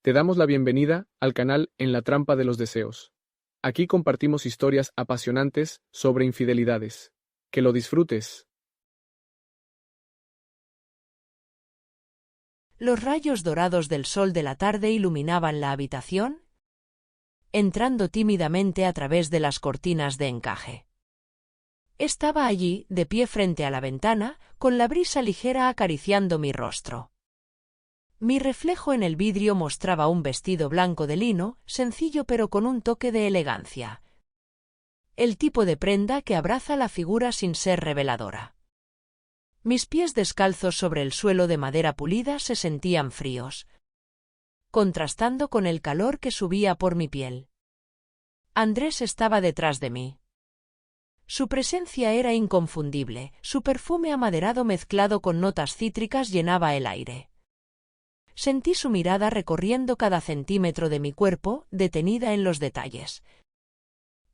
Te damos la bienvenida al canal En la trampa de los deseos. Aquí compartimos historias apasionantes sobre infidelidades. Que lo disfrutes. Los rayos dorados del sol de la tarde iluminaban la habitación, entrando tímidamente a través de las cortinas de encaje. Estaba allí, de pie frente a la ventana, con la brisa ligera acariciando mi rostro. Mi reflejo en el vidrio mostraba un vestido blanco de lino, sencillo pero con un toque de elegancia. El tipo de prenda que abraza la figura sin ser reveladora. Mis pies descalzos sobre el suelo de madera pulida se sentían fríos, contrastando con el calor que subía por mi piel. Andrés estaba detrás de mí. Su presencia era inconfundible, su perfume amaderado mezclado con notas cítricas llenaba el aire. Sentí su mirada recorriendo cada centímetro de mi cuerpo, detenida en los detalles.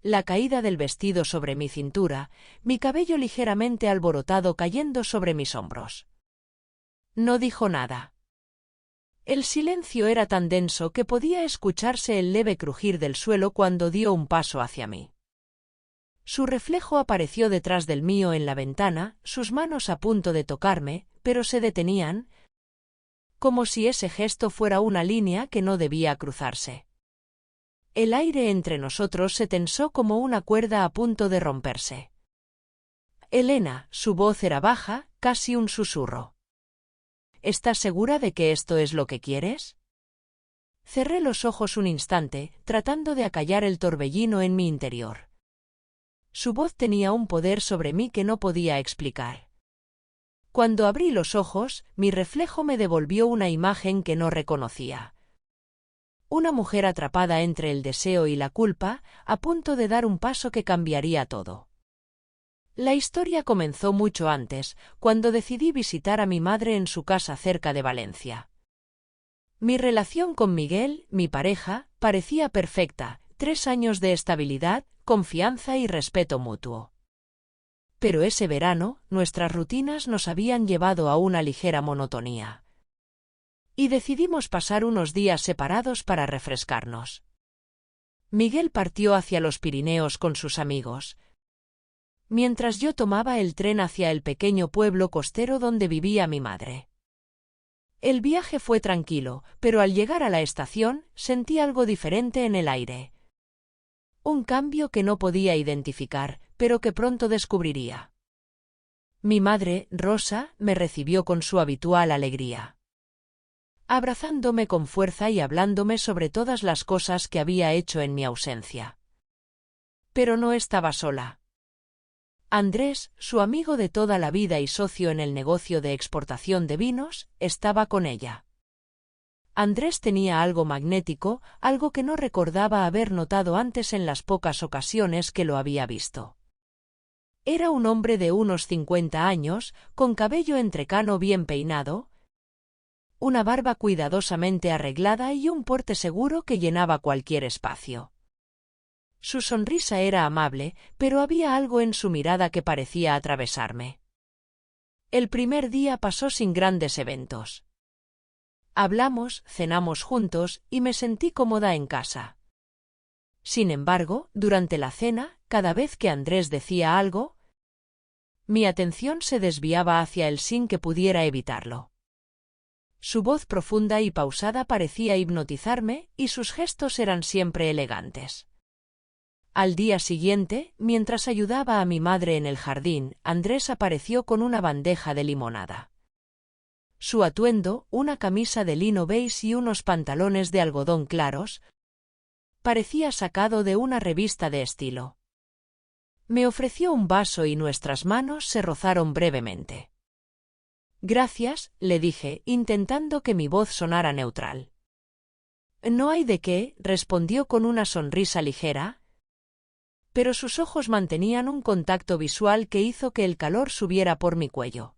La caída del vestido sobre mi cintura, mi cabello ligeramente alborotado cayendo sobre mis hombros. No dijo nada. El silencio era tan denso que podía escucharse el leve crujir del suelo cuando dio un paso hacia mí. Su reflejo apareció detrás del mío en la ventana, sus manos a punto de tocarme, pero se detenían, como si ese gesto fuera una línea que no debía cruzarse. El aire entre nosotros se tensó como una cuerda a punto de romperse. Elena, su voz era baja, casi un susurro. ¿Estás segura de que esto es lo que quieres? Cerré los ojos un instante, tratando de acallar el torbellino en mi interior. Su voz tenía un poder sobre mí que no podía explicar. Cuando abrí los ojos, mi reflejo me devolvió una imagen que no reconocía. Una mujer atrapada entre el deseo y la culpa, a punto de dar un paso que cambiaría todo. La historia comenzó mucho antes, cuando decidí visitar a mi madre en su casa cerca de Valencia. Mi relación con Miguel, mi pareja, parecía perfecta, 3 años de estabilidad, confianza y respeto mutuo. Pero ese verano, nuestras rutinas nos habían llevado a una ligera monotonía. Y decidimos pasar unos días separados para refrescarnos. Miguel partió hacia los Pirineos con sus amigos, mientras yo tomaba el tren hacia el pequeño pueblo costero donde vivía mi madre. El viaje fue tranquilo, pero al llegar a la estación, sentí algo diferente en el aire. Un cambio que no podía identificar, pero que pronto descubriría. Mi madre, Rosa, me recibió con su habitual alegría, abrazándome con fuerza y hablándome sobre todas las cosas que había hecho en mi ausencia. Pero no estaba sola. Andrés, su amigo de toda la vida y socio en el negocio de exportación de vinos, estaba con ella. Andrés tenía algo magnético, algo que no recordaba haber notado antes en las pocas ocasiones que lo había visto. Era un hombre de unos 50 años, con cabello entrecano bien peinado, una barba cuidadosamente arreglada y un porte seguro que llenaba cualquier espacio. Su sonrisa era amable, pero había algo en su mirada que parecía atravesarme. El primer día pasó sin grandes eventos. Hablamos, cenamos juntos y me sentí cómoda en casa. Sin embargo, durante la cena, cada vez que Andrés decía algo, mi atención se desviaba hacia él sin que pudiera evitarlo. Su voz profunda y pausada parecía hipnotizarme, y sus gestos eran siempre elegantes. Al día siguiente, mientras ayudaba a mi madre en el jardín, Andrés apareció con una bandeja de limonada. Su atuendo, una camisa de lino beige y unos pantalones de algodón claros, parecía sacado de una revista de estilo. Me ofreció un vaso y nuestras manos se rozaron brevemente. Gracias, le dije, intentando que mi voz sonara neutral. No hay de qué, respondió con una sonrisa ligera, pero sus ojos mantenían un contacto visual que hizo que el calor subiera por mi cuello.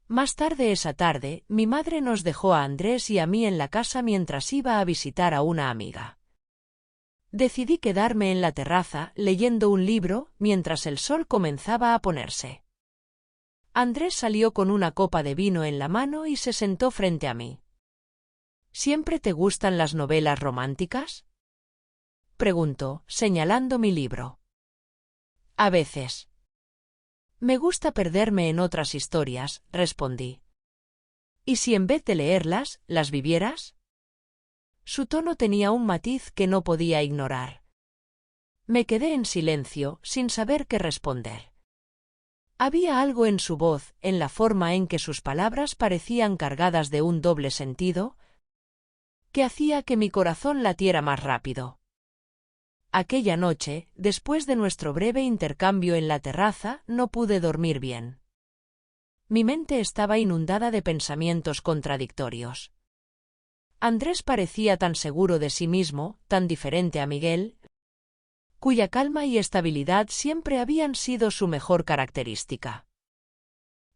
Más tarde esa tarde, mi madre nos dejó a Andrés y a mí en la casa mientras iba a visitar a una amiga. Decidí quedarme en la terraza, leyendo un libro, mientras el sol comenzaba a ponerse. Andrés salió con una copa de vino en la mano y se sentó frente a mí. ¿Siempre te gustan las novelas románticas? Preguntó, señalando mi libro. A veces. Me gusta perderme en otras historias, respondí. ¿Y si en vez de leerlas, las vivieras? Su tono tenía un matiz que no podía ignorar. Me quedé en silencio, sin saber qué responder. Había algo en su voz, en la forma en que sus palabras parecían cargadas de un doble sentido, que hacía que mi corazón latiera más rápido. Aquella noche, después de nuestro breve intercambio en la terraza, no pude dormir bien. Mi mente estaba inundada de pensamientos contradictorios. Andrés parecía tan seguro de sí mismo, tan diferente a Miguel, cuya calma y estabilidad siempre habían sido su mejor característica.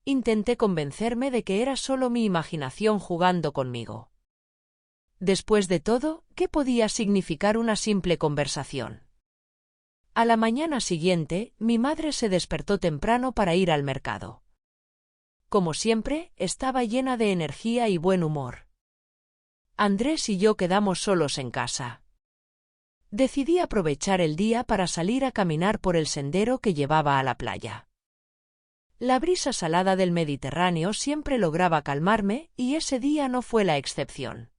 Intenté convencerme de que era solo mi imaginación jugando conmigo. Después de todo, ¿qué podía significar una simple conversación? A la mañana siguiente, mi madre se despertó temprano para ir al mercado. Como siempre, estaba llena de energía y buen humor. Andrés y yo quedamos solos en casa. Decidí aprovechar el día para salir a caminar por el sendero que llevaba a la playa. La brisa salada del Mediterráneo siempre lograba calmarme, y ese día no fue la excepción.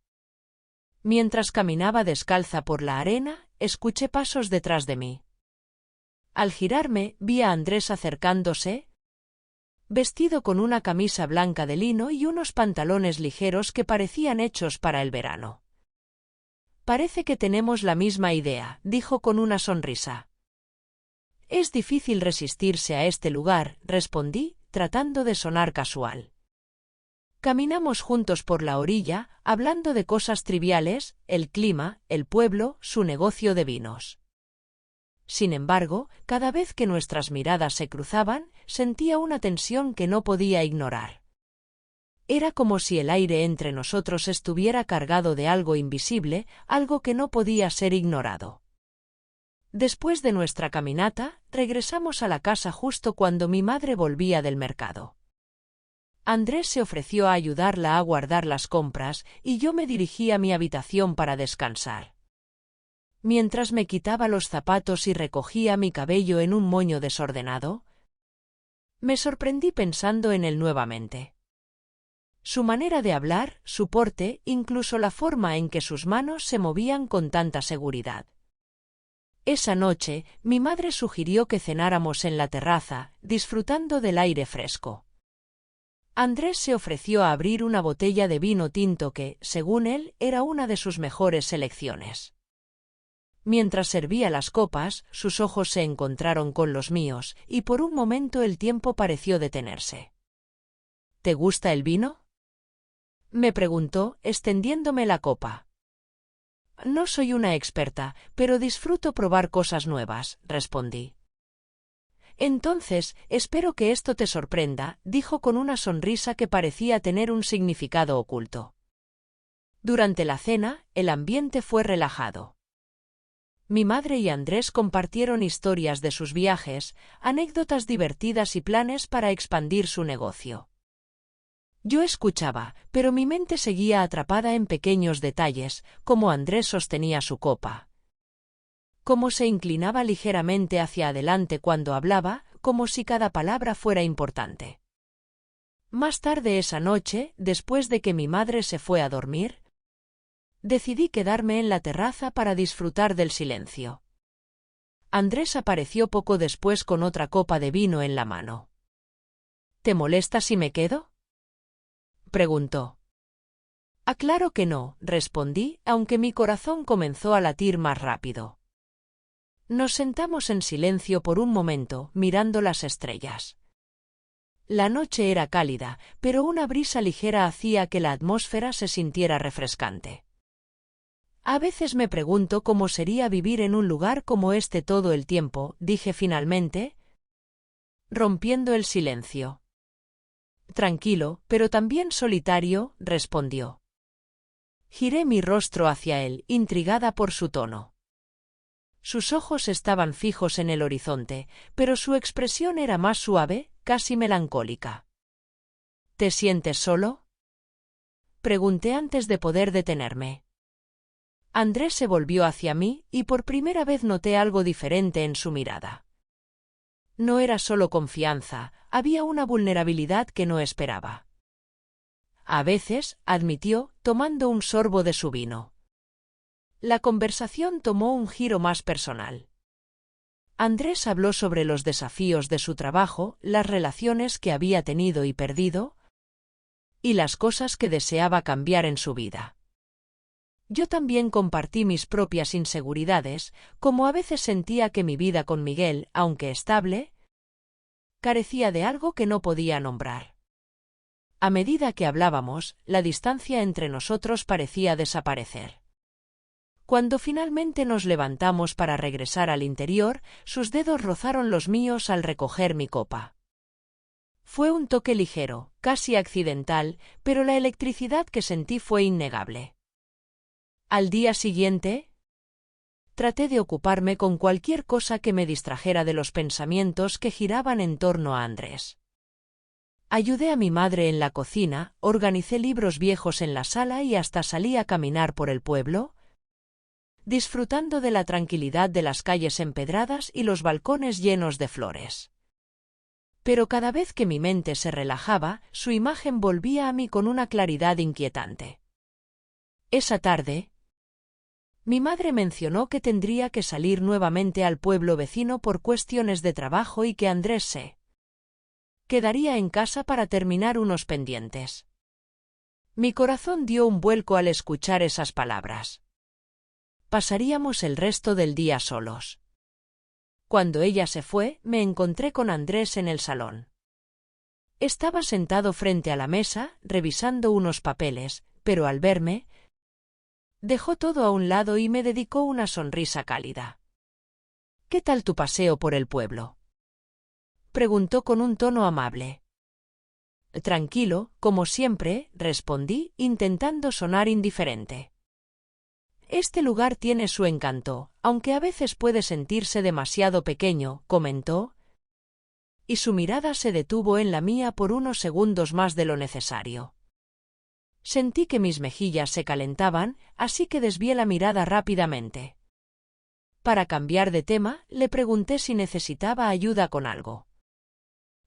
Mientras caminaba descalza por la arena, escuché pasos detrás de mí. Al girarme, vi a Andrés acercándose, vestido con una camisa blanca de lino y unos pantalones ligeros que parecían hechos para el verano. Parece que tenemos la misma idea, dijo con una sonrisa. Es difícil resistirse a este lugar, respondí, tratando de sonar casual. Caminamos juntos por la orilla, hablando de cosas triviales, el clima, el pueblo, su negocio de vinos. Sin embargo, cada vez que nuestras miradas se cruzaban, sentía una tensión que no podía ignorar. Era como si el aire entre nosotros estuviera cargado de algo invisible, algo que no podía ser ignorado. Después de nuestra caminata, regresamos a la casa justo cuando mi madre volvía del mercado. Andrés se ofreció a ayudarla a guardar las compras y yo me dirigí a mi habitación para descansar. Mientras me quitaba los zapatos y recogía mi cabello en un moño desordenado, me sorprendí pensando en él nuevamente. Su manera de hablar, su porte, incluso la forma en que sus manos se movían con tanta seguridad. Esa noche, mi madre sugirió que cenáramos en la terraza, disfrutando del aire fresco. Andrés se ofreció a abrir una botella de vino tinto que, según él, era una de sus mejores selecciones. Mientras servía las copas, sus ojos se encontraron con los míos, y por un momento el tiempo pareció detenerse. ¿Te gusta el vino?, me preguntó, extendiéndome la copa. No soy una experta, pero disfruto probar cosas nuevas, respondí. Entonces, espero que esto te sorprenda, dijo con una sonrisa que parecía tener un significado oculto. Durante la cena, el ambiente fue relajado. Mi madre y Andrés compartieron historias de sus viajes, anécdotas divertidas y planes para expandir su negocio. Yo escuchaba, pero mi mente seguía atrapada en pequeños detalles, como Andrés sostenía su copa, cómo se inclinaba ligeramente hacia adelante cuando hablaba, como si cada palabra fuera importante. Más tarde esa noche, después de que mi madre se fue a dormir, decidí quedarme en la terraza para disfrutar del silencio. Andrés apareció poco después con otra copa de vino en la mano. ¿Te molesta si me quedo?, preguntó. Aclaro que no, respondí, aunque mi corazón comenzó a latir más rápido. Nos sentamos en silencio por un momento, mirando las estrellas. La noche era cálida, pero una brisa ligera hacía que la atmósfera se sintiera refrescante. A veces me pregunto cómo sería vivir en un lugar como este todo el tiempo, dije finalmente, rompiendo el silencio. Tranquilo, pero también solitario, respondió. Giré mi rostro hacia él, intrigada por su tono. Sus ojos estaban fijos en el horizonte, pero su expresión era más suave, casi melancólica. ¿Te sientes solo?, Pregunté antes de poder detenerme. Andrés se volvió hacia mí y por primera vez noté algo diferente en su mirada. No era solo confianza, había una vulnerabilidad que no esperaba. A veces, admitió, tomando un sorbo de su vino. La conversación tomó un giro más personal. Andrés habló sobre los desafíos de su trabajo, las relaciones que había tenido y perdido, y las cosas que deseaba cambiar en su vida. Yo también compartí mis propias inseguridades, como a veces sentía que mi vida con Miguel, aunque estable, carecía de algo que no podía nombrar. A medida que hablábamos, la distancia entre nosotros parecía desaparecer. Cuando finalmente nos levantamos para regresar al interior, sus dedos rozaron los míos al recoger mi copa. Fue un toque ligero, casi accidental, pero la electricidad que sentí fue innegable. Al día siguiente, traté de ocuparme con cualquier cosa que me distrajera de los pensamientos que giraban en torno a Andrés. Ayudé a mi madre en la cocina, organicé libros viejos en la sala y hasta salí a caminar por el pueblo, disfrutando de la tranquilidad de las calles empedradas y los balcones llenos de flores. Pero cada vez que mi mente se relajaba, su imagen volvía a mí con una claridad inquietante. Esa tarde, mi madre mencionó que tendría que salir nuevamente al pueblo vecino por cuestiones de trabajo y que Andrés se quedaría en casa para terminar unos pendientes. Mi corazón dio un vuelco al escuchar esas palabras. Pasaríamos el resto del día solos. Cuando ella se fue, me encontré con Andrés en el salón. Estaba sentado frente a la mesa, revisando unos papeles, pero al verme, dejó todo a un lado y me dedicó una sonrisa cálida. «¿Qué tal tu paseo por el pueblo?», preguntó con un tono amable. «Tranquilo, como siempre», respondí, intentando sonar indiferente. «Este lugar tiene su encanto, aunque a veces puede sentirse demasiado pequeño», comentó, y su mirada se detuvo en la mía por unos segundos más de lo necesario. Sentí que mis mejillas se calentaban, así que desvié la mirada rápidamente. Para cambiar de tema, le pregunté si necesitaba ayuda con algo.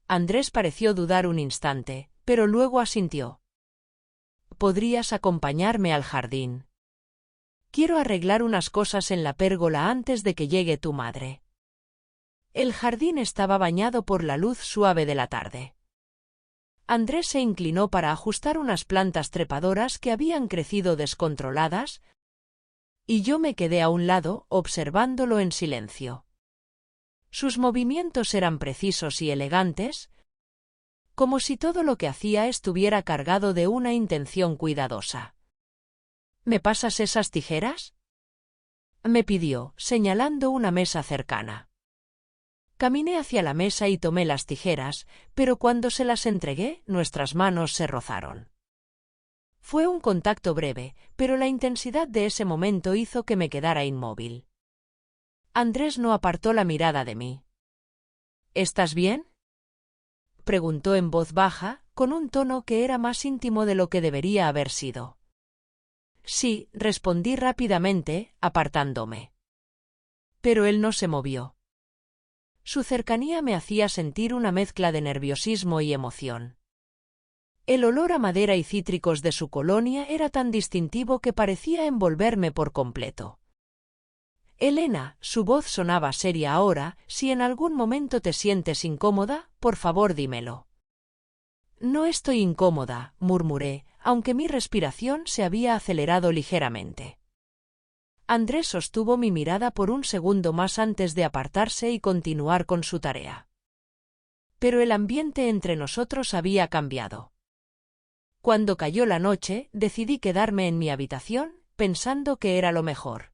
Andrés pareció dudar un instante, pero luego asintió. «¿Podrías acompañarme al jardín? Quiero arreglar unas cosas en la pérgola antes de que llegue tu madre». El jardín estaba bañado por la luz suave de la tarde. Andrés se inclinó para ajustar unas plantas trepadoras que habían crecido descontroladas, y yo me quedé a un lado, observándolo en silencio. Sus movimientos eran precisos y elegantes, como si todo lo que hacía estuviera cargado de una intención cuidadosa. «¿Me pasas esas tijeras?», me pidió, señalando una mesa cercana. Caminé hacia la mesa y tomé las tijeras, pero cuando se las entregué, nuestras manos se rozaron. Fue un contacto breve, pero la intensidad de ese momento hizo que me quedara inmóvil. Andrés no apartó la mirada de mí. «¿Estás bien?», preguntó en voz baja, con un tono que era más íntimo de lo que debería haber sido. «Sí», respondí rápidamente, apartándome. Pero él no se movió. Su cercanía me hacía sentir una mezcla de nerviosismo y emoción. El olor a madera y cítricos de su colonia era tan distintivo que parecía envolverme por completo. «Elena», su voz sonaba seria ahora, «si en algún momento te sientes incómoda, por favor dímelo». «No estoy incómoda», murmuré, aunque mi respiración se había acelerado ligeramente. Andrés sostuvo mi mirada por un segundo más antes de apartarse y continuar con su tarea. Pero el ambiente entre nosotros había cambiado. Cuando cayó la noche, decidí quedarme en mi habitación, pensando que era lo mejor.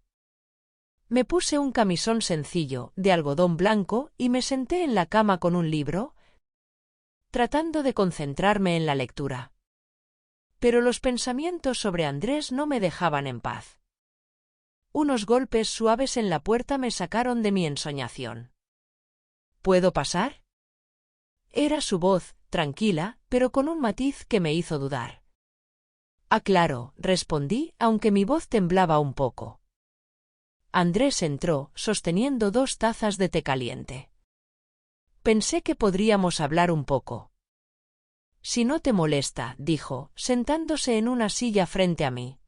Me puse un camisón sencillo, de algodón blanco, y me senté en la cama con un libro, tratando de concentrarme en la lectura. Pero los pensamientos sobre Andrés no me dejaban en paz. Unos golpes suaves en la puerta me sacaron de mi ensoñación. «¿Puedo pasar?». Era su voz, tranquila, pero con un matiz que me hizo dudar. Ah, claro, respondí, aunque mi voz temblaba un poco. Andrés entró, sosteniendo 2 tazas de té caliente. Pensé que podríamos hablar un poco. Si no te molesta, dijo, sentándose en una silla frente a mí.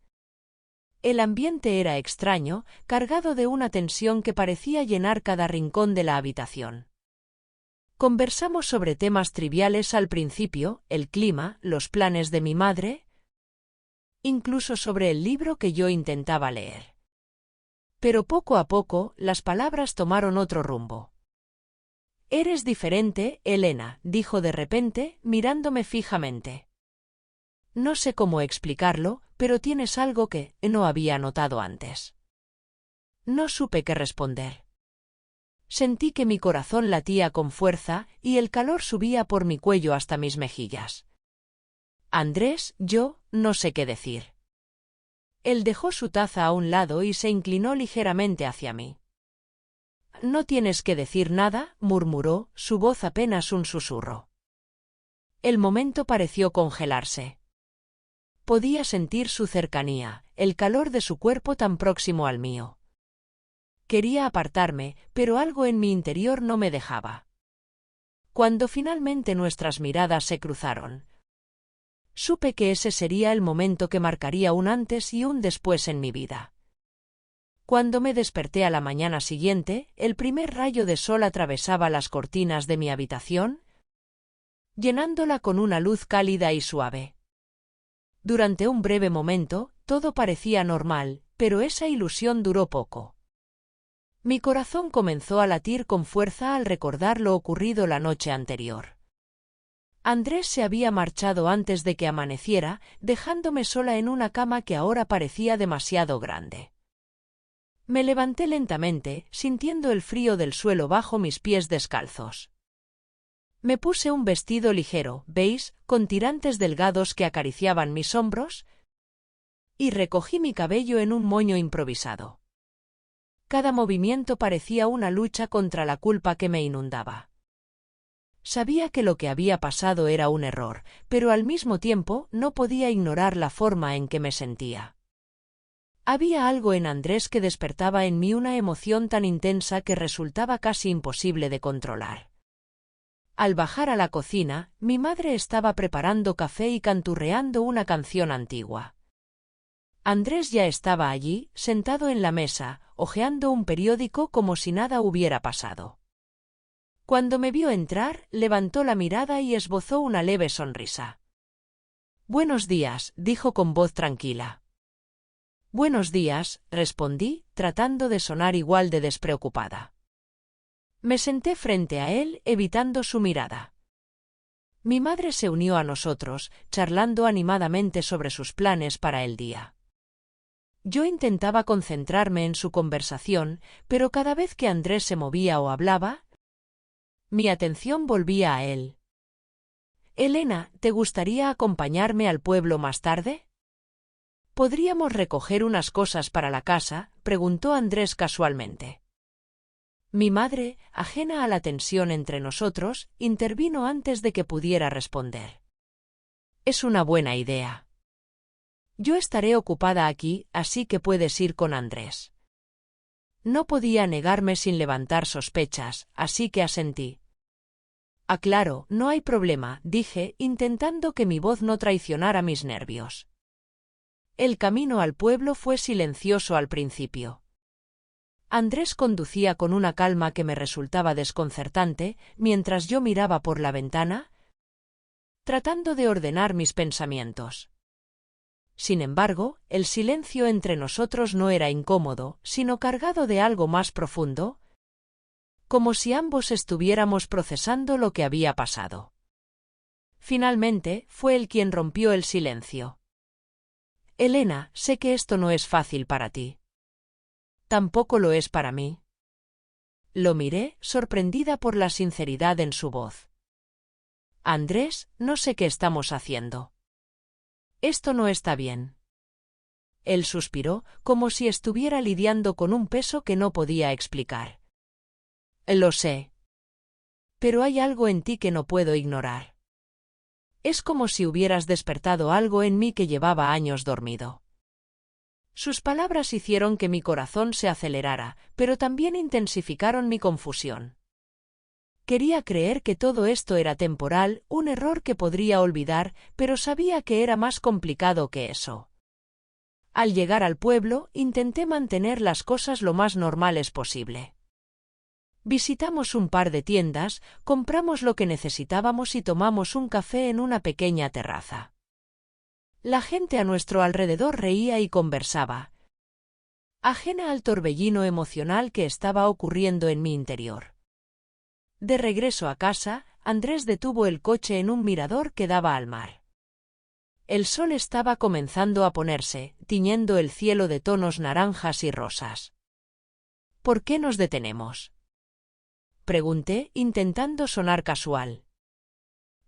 El ambiente era extraño, cargado de una tensión que parecía llenar cada rincón de la habitación. Conversamos sobre temas triviales al principio, el clima, los planes de mi madre, incluso sobre el libro que yo intentaba leer. Pero poco a poco, las palabras tomaron otro rumbo. «Eres diferente, Elena», dijo de repente, mirándome fijamente. No sé cómo explicarlo, pero tienes algo que no había notado antes. No supe qué responder. Sentí que mi corazón latía con fuerza y el calor subía por mi cuello hasta mis mejillas. Andrés, yo, no sé qué decir. Él dejó su taza a un lado y se inclinó ligeramente hacia mí. «No tienes que decir nada», murmuró, su voz apenas un susurro. El momento pareció congelarse. Podía sentir su cercanía, el calor de su cuerpo tan próximo al mío. Quería apartarme, pero algo en mi interior no me dejaba. Cuando finalmente nuestras miradas se cruzaron, supe que ese sería el momento que marcaría un antes y un después en mi vida. Cuando me desperté a la mañana siguiente, el primer rayo de sol atravesaba las cortinas de mi habitación, llenándola con una luz cálida y suave. Durante un breve momento, todo parecía normal, pero esa ilusión duró poco. Mi corazón comenzó a latir con fuerza al recordar lo ocurrido la noche anterior. Andrés se había marchado antes de que amaneciera, dejándome sola en una cama que ahora parecía demasiado grande. Me levanté lentamente, sintiendo el frío del suelo bajo mis pies descalzos. Me puse un vestido ligero, beige, con tirantes delgados que acariciaban mis hombros, y recogí mi cabello en un moño improvisado. Cada movimiento parecía una lucha contra la culpa que me inundaba. Sabía que lo que había pasado era un error, pero al mismo tiempo no podía ignorar la forma en que me sentía. Había algo en Andrés que despertaba en mí una emoción tan intensa que resultaba casi imposible de controlar. Al bajar a la cocina, mi madre estaba preparando café y canturreando una canción antigua. Andrés ya estaba allí, sentado en la mesa, hojeando un periódico como si nada hubiera pasado. Cuando me vio entrar, levantó la mirada y esbozó una leve sonrisa. «Buenos días», dijo con voz tranquila. «Buenos días», respondí, tratando de sonar igual de despreocupada. Me senté frente a él, evitando su mirada. Mi madre se unió a nosotros, charlando animadamente sobre sus planes para el día. Yo intentaba concentrarme en su conversación, pero cada vez que Andrés se movía o hablaba, mi atención volvía a él. «Elena, ¿te gustaría acompañarme al pueblo más tarde? ¿Podríamos recoger unas cosas para la casa?», preguntó Andrés casualmente. Mi madre, ajena a la tensión entre nosotros, intervino antes de que pudiera responder. «Es una buena idea. Yo estaré ocupada aquí, así que puedes ir con Andrés». No podía negarme sin levantar sospechas, así que asentí. «Ah, claro, no hay problema», dije, intentando que mi voz no traicionara mis nervios. El camino al pueblo fue silencioso al principio. Andrés conducía con una calma que me resultaba desconcertante, mientras yo miraba por la ventana, tratando de ordenar mis pensamientos. Sin embargo, el silencio entre nosotros no era incómodo, sino cargado de algo más profundo, como si ambos estuviéramos procesando lo que había pasado. Finalmente, fue él quien rompió el silencio. «Elena, sé que esto no es fácil para ti. Tampoco lo es para mí». Lo miré, sorprendida por la sinceridad en su voz. «Andrés, no sé qué estamos haciendo. Esto no está bien». Él suspiró, como si estuviera lidiando con un peso que no podía explicar. «Lo sé. Pero hay algo en ti que no puedo ignorar. Es como si hubieras despertado algo en mí que llevaba años dormido. Sus palabras hicieron que mi corazón se acelerara, pero también intensificaron mi confusión. Quería creer que todo esto era temporal, un error que podría olvidar, pero sabía que era más complicado que eso. Al llegar al pueblo, intenté mantener las cosas lo más normales posible. Visitamos un par de tiendas, compramos lo que necesitábamos y tomamos un café en una pequeña terraza. La gente a nuestro alrededor reía y conversaba, ajena al torbellino emocional que estaba ocurriendo en mi interior. De regreso a casa, Andrés detuvo el coche en un mirador que daba al mar. El sol estaba comenzando a ponerse, tiñendo el cielo de tonos naranjas y rosas. ¿Por qué nos detenemos?, pregunté, intentando sonar casual.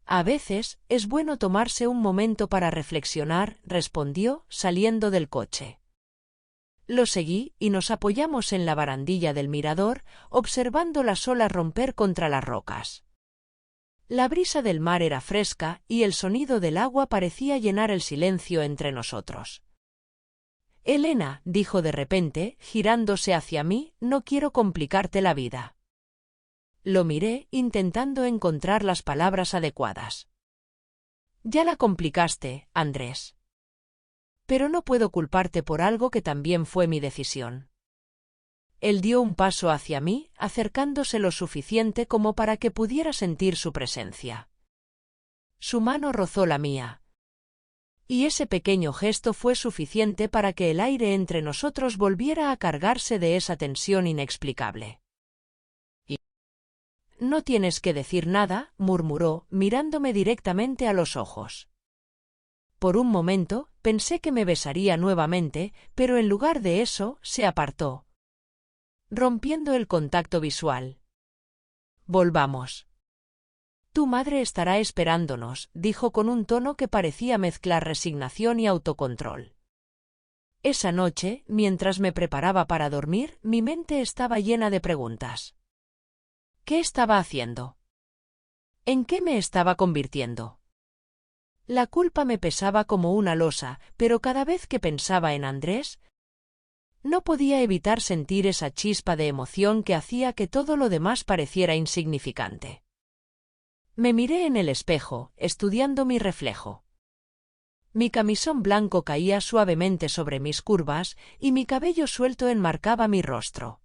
A veces, es bueno tomarse un momento para reflexionar, respondió, saliendo del coche. Lo seguí, y nos apoyamos en la barandilla del mirador, observando las olas romper contra las rocas. La brisa del mar era fresca, y el sonido del agua parecía llenar el silencio entre nosotros. Elena, dijo de repente, girándose hacia mí, no quiero complicarte la vida. Lo miré, intentando encontrar las palabras adecuadas. Ya la complicaste, Andrés. Pero no puedo culparte por algo que también fue mi decisión. Él dio un paso hacia mí, acercándose lo suficiente como para que pudiera sentir su presencia. Su mano rozó la mía. Y ese pequeño gesto fue suficiente para que el aire entre nosotros volviera a cargarse de esa tensión inexplicable. No tienes que decir nada, murmuró, mirándome directamente a los ojos. Por un momento, pensé que me besaría nuevamente, pero en lugar de eso, se apartó, rompiendo el contacto visual. Volvamos. Tu madre estará esperándonos, dijo con un tono que parecía mezclar resignación y autocontrol. Esa noche, mientras me preparaba para dormir, mi mente estaba llena de preguntas. ¿Qué estaba haciendo? ¿En qué me estaba convirtiendo? La culpa me pesaba como una losa, pero cada vez que pensaba en Andrés, no podía evitar sentir esa chispa de emoción que hacía que todo lo demás pareciera insignificante. Me miré en el espejo, estudiando mi reflejo. Mi camisón blanco caía suavemente sobre mis curvas, y mi cabello suelto enmarcaba mi rostro.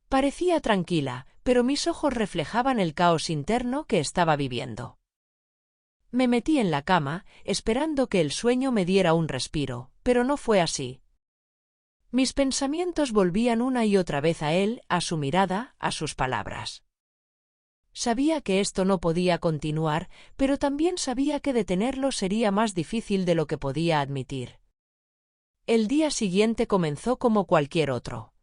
Parecía tranquila, pero mis ojos reflejaban el caos interno que estaba viviendo. Me metí en la cama, esperando que el sueño me diera un respiro, pero no fue así. Mis pensamientos volvían una y otra vez a él, a su mirada, a sus palabras. Sabía que esto no podía continuar, pero también sabía que detenerlo sería más difícil de lo que podía admitir. El día siguiente comenzó como cualquier otro.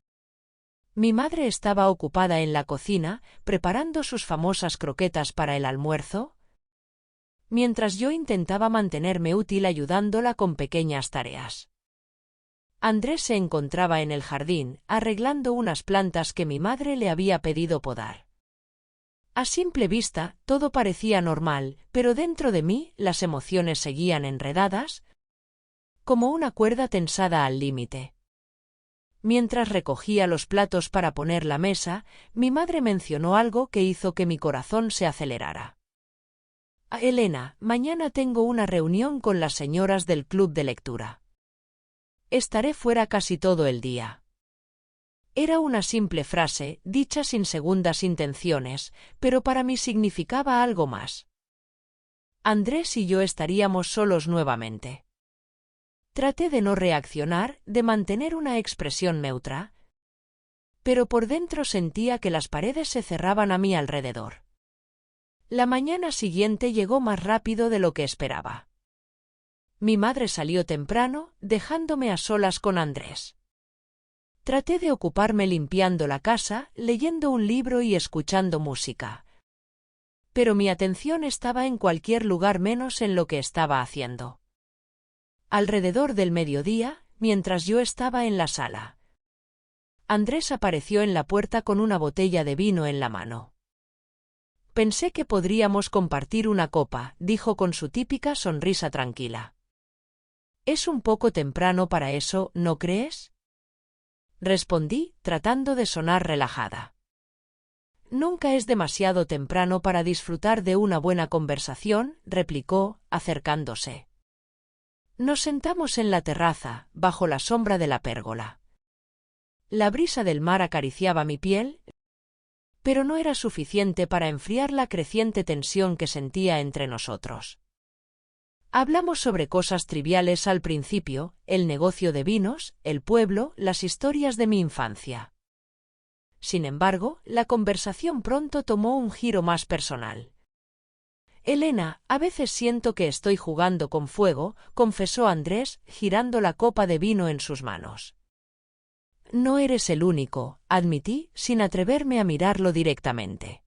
Mi madre estaba ocupada en la cocina, preparando sus famosas croquetas para el almuerzo, mientras yo intentaba mantenerme útil ayudándola con pequeñas tareas. Andrés se encontraba en el jardín, arreglando unas plantas que mi madre le había pedido podar. A simple vista, todo parecía normal, pero dentro de mí, las emociones seguían enredadas, como una cuerda tensada al límite. Mientras recogía los platos para poner la mesa, mi madre mencionó algo que hizo que mi corazón se acelerara. Elena, mañana tengo una reunión con las señoras del club de lectura. Estaré fuera casi todo el día. Era una simple frase, dicha sin segundas intenciones, pero para mí significaba algo más. Andrés y yo estaríamos solos nuevamente. Traté de no reaccionar, de mantener una expresión neutra, pero por dentro sentía que las paredes se cerraban a mi alrededor. La mañana siguiente llegó más rápido de lo que esperaba. Mi madre salió temprano, dejándome a solas con Andrés. Traté de ocuparme limpiando la casa, leyendo un libro y escuchando música. Pero mi atención estaba en cualquier lugar menos en lo que estaba haciendo. Alrededor del mediodía, mientras yo estaba en la sala, Andrés apareció en la puerta con una botella de vino en la mano. Pensé que podríamos compartir una copa, dijo con su típica sonrisa tranquila. Es un poco temprano para eso, ¿no crees? Respondí, tratando de sonar relajada. Nunca es demasiado temprano para disfrutar de una buena conversación, replicó, acercándose. Nos sentamos en la terraza, bajo la sombra de la pérgola. La brisa del mar acariciaba mi piel, pero no era suficiente para enfriar la creciente tensión que sentía entre nosotros. Hablamos sobre cosas triviales al principio, el negocio de vinos, el pueblo, las historias de mi infancia. Sin embargo, la conversación pronto tomó un giro más personal. Elena, a veces siento que estoy jugando con fuego, confesó Andrés, girando la copa de vino en sus manos. No eres el único, admití, sin atreverme a mirarlo directamente.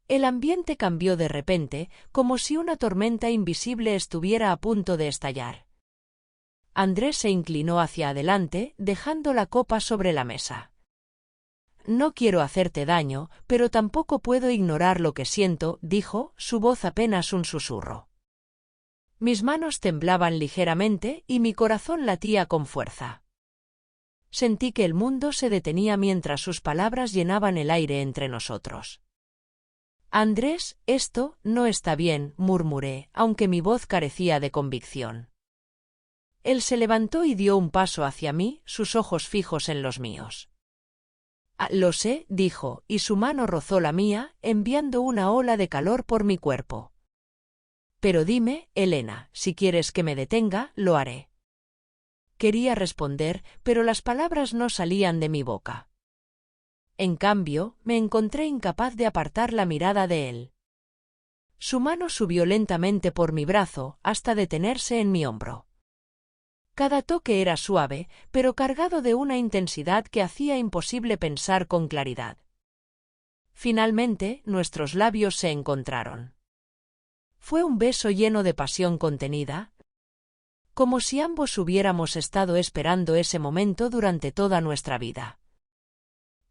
El ambiente cambió de repente, como si una tormenta invisible estuviera a punto de estallar. Andrés se inclinó hacia adelante, dejando la copa sobre la mesa. No quiero hacerte daño, pero tampoco puedo ignorar lo que siento, dijo, su voz apenas un susurro. Mis manos temblaban ligeramente y mi corazón latía con fuerza. Sentí que el mundo se detenía mientras sus palabras llenaban el aire entre nosotros. Andrés, esto no está bien, murmuré, aunque mi voz carecía de convicción. Él se levantó y dio un paso hacia mí, sus ojos fijos en los míos. Lo sé, dijo, y su mano rozó la mía, enviando una ola de calor por mi cuerpo. Pero dime, Elena, si quieres que me detenga, lo haré. Quería responder, pero las palabras no salían de mi boca. En cambio, me encontré incapaz de apartar la mirada de él. Su mano subió lentamente por mi brazo, hasta detenerse en mi hombro. Cada toque era suave, pero cargado de una intensidad que hacía imposible pensar con claridad. Finalmente, nuestros labios se encontraron. Fue un beso lleno de pasión contenida, como si ambos hubiéramos estado esperando ese momento durante toda nuestra vida.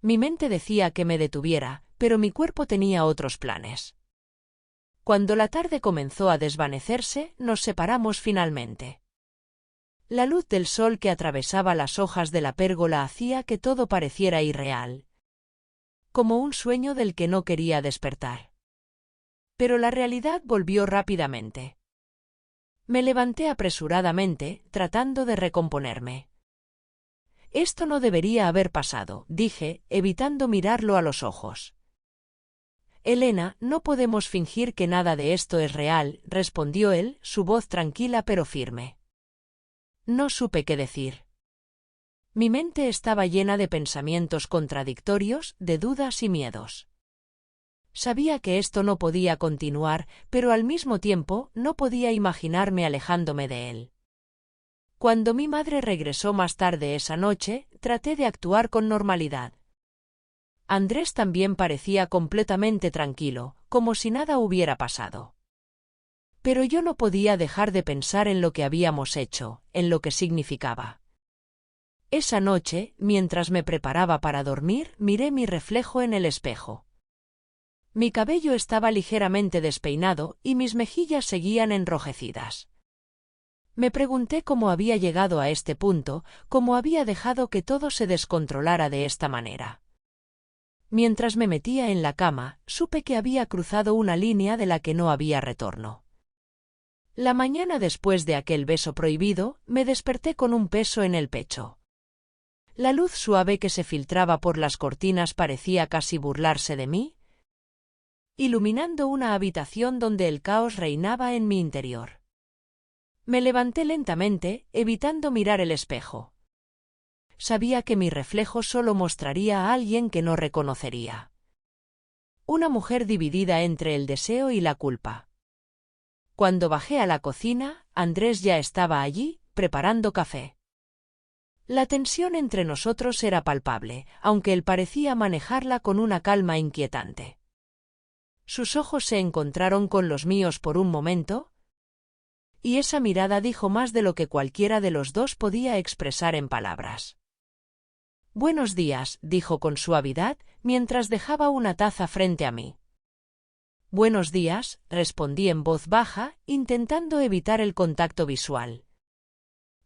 Mi mente decía que me detuviera, pero mi cuerpo tenía otros planes. Cuando la tarde comenzó a desvanecerse, nos separamos finalmente. La luz del sol que atravesaba las hojas de la pérgola hacía que todo pareciera irreal, como un sueño del que no quería despertar. Pero la realidad volvió rápidamente. Me levanté apresuradamente, tratando de recomponerme. Esto no debería haber pasado, dije, evitando mirarlo a los ojos. Elena, no podemos fingir que nada de esto es real, respondió él, su voz tranquila pero firme. No supe qué decir. Mi mente estaba llena de pensamientos contradictorios, de dudas y miedos. Sabía que esto no podía continuar, pero al mismo tiempo no podía imaginarme alejándome de él. Cuando mi madre regresó más tarde esa noche, traté de actuar con normalidad. Andrés también parecía completamente tranquilo, como si nada hubiera pasado. Pero yo no podía dejar de pensar en lo que habíamos hecho, en lo que significaba. Esa noche, mientras me preparaba para dormir, miré mi reflejo en el espejo. Mi cabello estaba ligeramente despeinado y mis mejillas seguían enrojecidas. Me pregunté cómo había llegado a este punto, cómo había dejado que todo se descontrolara de esta manera. Mientras me metía en la cama, supe que había cruzado una línea de la que no había retorno. La mañana después de aquel beso prohibido, me desperté con un peso en el pecho. La luz suave que se filtraba por las cortinas parecía casi burlarse de mí, iluminando una habitación donde el caos reinaba en mi interior. Me levanté lentamente, evitando mirar el espejo. Sabía que mi reflejo solo mostraría a alguien que no reconocería. Una mujer dividida entre el deseo y la culpa. Cuando bajé a la cocina, Andrés ya estaba allí, preparando café. La tensión entre nosotros era palpable, aunque él parecía manejarla con una calma inquietante. Sus ojos se encontraron con los míos por un momento, y esa mirada dijo más de lo que cualquiera de los dos podía expresar en palabras. «Buenos días», dijo con suavidad, mientras dejaba una taza frente a mí. Buenos días, respondí en voz baja, intentando evitar el contacto visual.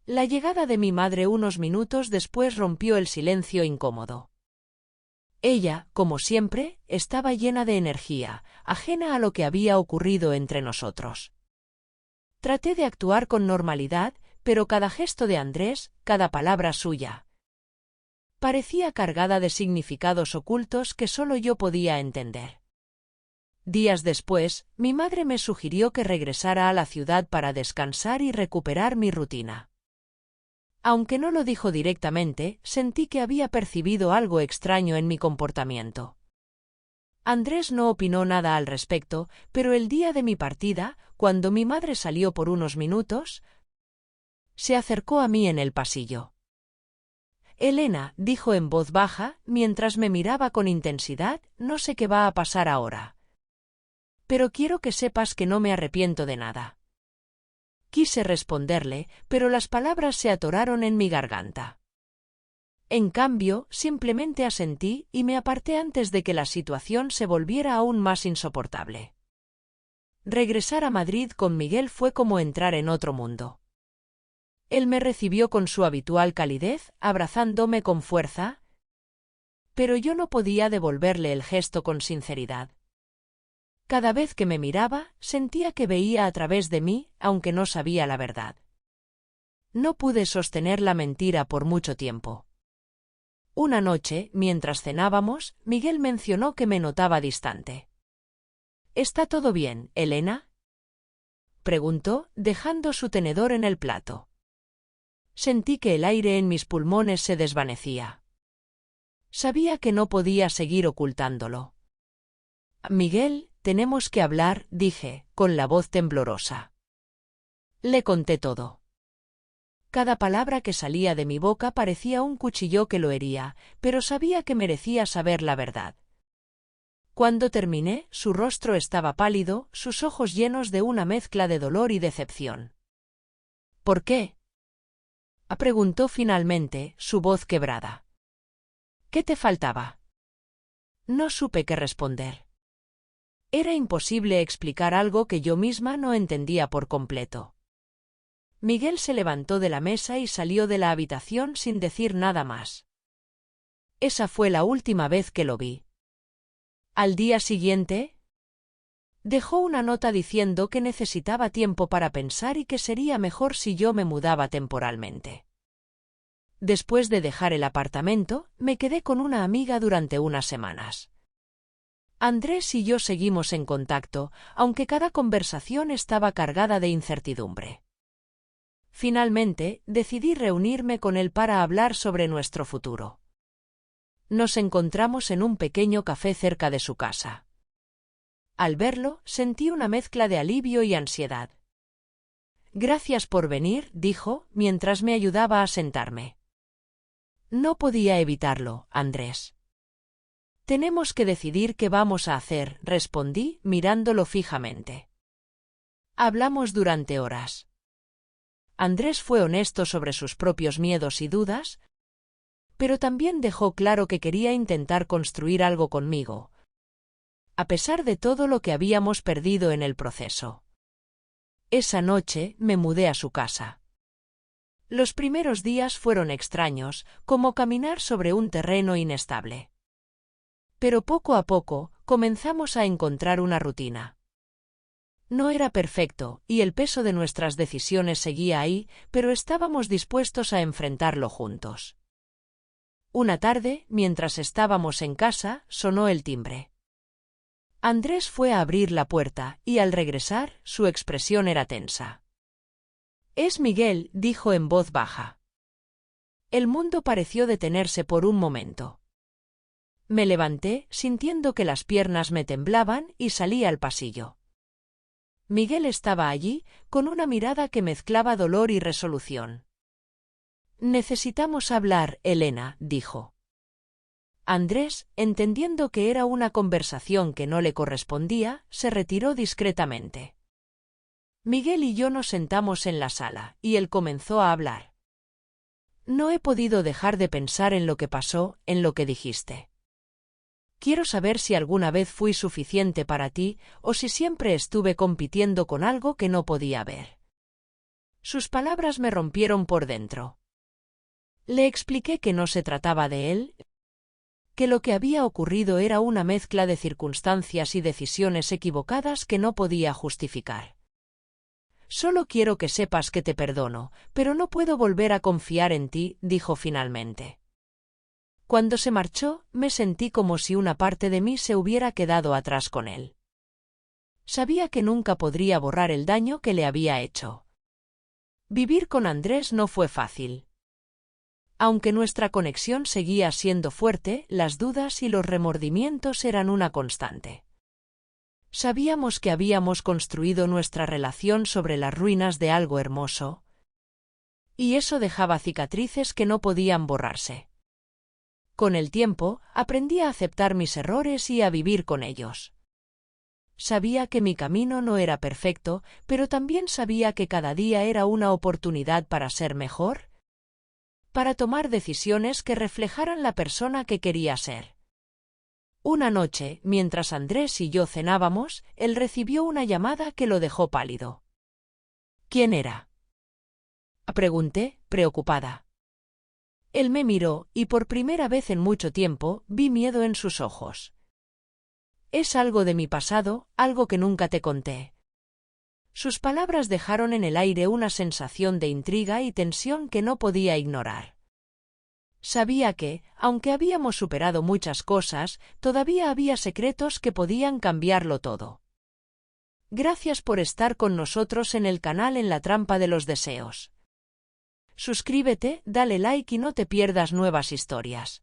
La llegada de mi madre unos minutos después rompió el silencio incómodo. Ella, como siempre, estaba llena de energía, ajena a lo que había ocurrido entre nosotros. Traté de actuar con normalidad, pero cada gesto de Andrés, cada palabra suya, parecía cargada de significados ocultos que solo yo podía entender. Días después, mi madre me sugirió que regresara a la ciudad para descansar y recuperar mi rutina. Aunque no lo dijo directamente, sentí que había percibido algo extraño en mi comportamiento. Andrés no opinó nada al respecto, pero el día de mi partida, cuando mi madre salió por unos minutos, se acercó a mí en el pasillo. Elena, dijo en voz baja, mientras me miraba con intensidad, no sé qué va a pasar ahora. Pero quiero que sepas que no me arrepiento de nada. Quise responderle, pero las palabras se atoraron en mi garganta. En cambio, simplemente asentí y me aparté antes de que la situación se volviera aún más insoportable. Regresar a Madrid con Miguel fue como entrar en otro mundo. Él me recibió con su habitual calidez, abrazándome con fuerza, pero yo no podía devolverle el gesto con sinceridad. Cada vez que me miraba, sentía que veía a través de mí, aunque no sabía la verdad. No pude sostener la mentira por mucho tiempo. Una noche, mientras cenábamos, Miguel mencionó que me notaba distante. ¿Está todo bien, Elena?, preguntó, dejando su tenedor en el plato. Sentí que el aire en mis pulmones se desvanecía. Sabía que no podía seguir ocultándolo. Miguel, tenemos que hablar, dije, con la voz temblorosa. Le conté todo. Cada palabra que salía de mi boca parecía un cuchillo que lo hería, pero sabía que merecía saber la verdad. Cuando terminé, su rostro estaba pálido, sus ojos llenos de una mezcla de dolor y decepción. ¿Por qué?, preguntó finalmente, su voz quebrada. ¿Qué te faltaba? No supe qué responder. Era imposible explicar algo que yo misma no entendía por completo. Miguel se levantó de la mesa y salió de la habitación sin decir nada más. Esa fue la última vez que lo vi. Al día siguiente, dejó una nota diciendo que necesitaba tiempo para pensar y que sería mejor si yo me mudaba temporalmente. Después de dejar el apartamento, me quedé con una amiga durante unas semanas. Andrés y yo seguimos en contacto, aunque cada conversación estaba cargada de incertidumbre. Finalmente, decidí reunirme con él para hablar sobre nuestro futuro. Nos encontramos en un pequeño café cerca de su casa. Al verlo, sentí una mezcla de alivio y ansiedad. Gracias por venir, dijo, mientras me ayudaba a sentarme. No podía evitarlo, Andrés. Tenemos que decidir qué vamos a hacer, respondí, mirándolo fijamente. Hablamos durante horas. Andrés fue honesto sobre sus propios miedos y dudas, pero también dejó claro que quería intentar construir algo conmigo, a pesar de todo lo que habíamos perdido en el proceso. Esa noche me mudé a su casa. Los primeros días fueron extraños, como caminar sobre un terreno inestable. Pero poco a poco, comenzamos a encontrar una rutina. No era perfecto, y el peso de nuestras decisiones seguía ahí, pero estábamos dispuestos a enfrentarlo juntos. Una tarde, mientras estábamos en casa, sonó el timbre. Andrés fue a abrir la puerta, y al regresar, su expresión era tensa. «Es Miguel», dijo en voz baja. El mundo pareció detenerse por un momento. Me levanté, sintiendo que las piernas me temblaban, y salí al pasillo. Miguel estaba allí, con una mirada que mezclaba dolor y resolución. «Necesitamos hablar, Elena», dijo. Andrés, entendiendo que era una conversación que no le correspondía, se retiró discretamente. Miguel y yo nos sentamos en la sala, y él comenzó a hablar. «No he podido dejar de pensar en lo que pasó, en lo que dijiste. Quiero saber si alguna vez fui suficiente para ti o si siempre estuve compitiendo con algo que no podía ver. Sus palabras me rompieron por dentro. Le expliqué que no se trataba de él, que lo que había ocurrido era una mezcla de circunstancias y decisiones equivocadas que no podía justificar. Solo quiero que sepas que te perdono, pero no puedo volver a confiar en ti, dijo finalmente. Cuando se marchó, me sentí como si una parte de mí se hubiera quedado atrás con él. Sabía que nunca podría borrar el daño que le había hecho. Vivir con Andrés no fue fácil. Aunque nuestra conexión seguía siendo fuerte, las dudas y los remordimientos eran una constante. Sabíamos que habíamos construido nuestra relación sobre las ruinas de algo hermoso, y eso dejaba cicatrices que no podían borrarse. Con el tiempo, aprendí a aceptar mis errores y a vivir con ellos. Sabía que mi camino no era perfecto, pero también sabía que cada día era una oportunidad para ser mejor, para tomar decisiones que reflejaran la persona que quería ser. Una noche, mientras Andrés y yo cenábamos, él recibió una llamada que lo dejó pálido. ¿Quién era?, pregunté, preocupada. Él me miró, y por primera vez en mucho tiempo, vi miedo en sus ojos. Es algo de mi pasado, algo que nunca te conté. Sus palabras dejaron en el aire una sensación de intriga y tensión que no podía ignorar. Sabía que, aunque habíamos superado muchas cosas, todavía había secretos que podían cambiarlo todo. Gracias por estar con nosotros en el canal En la Trampa de los Deseos. Suscríbete, dale like y no te pierdas nuevas historias.